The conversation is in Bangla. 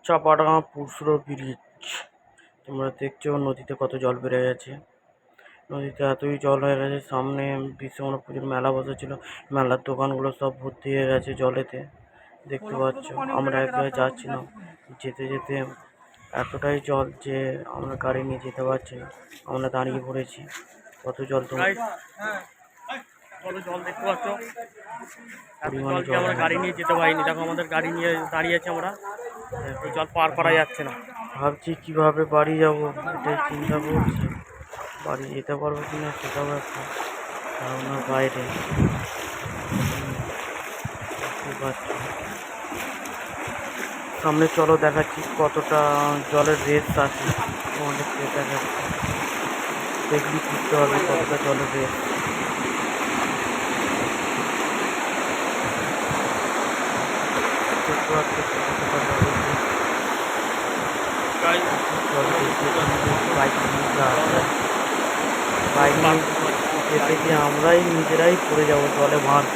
চাপাডাঙ্গা পুরসুরা ব্রিজ। তোমরা দেখছো নদীতে কত জল বেড়ে গেছে। নদীতে এতই জল হয়ে গেছে, সামনে বিশ্বকর্মা পুজোর মেলা বসেছিল, মেলার দোকানগুলো সব ভর্তি হয়ে গেছে জলেতে। দেখতে পাচ্ছ, আমরা এক জায়গায় যাচ্ছিলাম, যেতে যেতে এতটাই জল যে আমরা গাড়ি নিয়ে যেতে পারছি না, আমরা দাঁড়িয়ে পড়েছি। কত জল তোমরা কত জল দেখতে পাচ্ছ। এত জলকে আমরা গাড়ি নিয়ে যেতে পারিনি। দেখো আমাদের গাড়ি নিয়ে দাঁড়িয়ে আছে, আমরা এই জল পার করা যাচ্ছে না। ভাবছি কিভাবে বাড়ি যাব, এটাই চিন্তা করছি। বাড়ি যেতে পারবো কিনা সেটাও একটা ধারণার বাইরে। বুঝতে পারছো, সামনে চলো দেখাচ্ছি কতটা জলের রেস আছে তোমাদেরকে দেখাচ্ছি। দেখলি বুঝতে পারবে কতটা জলের রেস। দেখতে পাচ্ছ কতটা জলের রেস। বাইক নিয়ে যেতে গিয়ে আমরাই নিজেরাই পড়ে যাবো জলে ভাঁড়।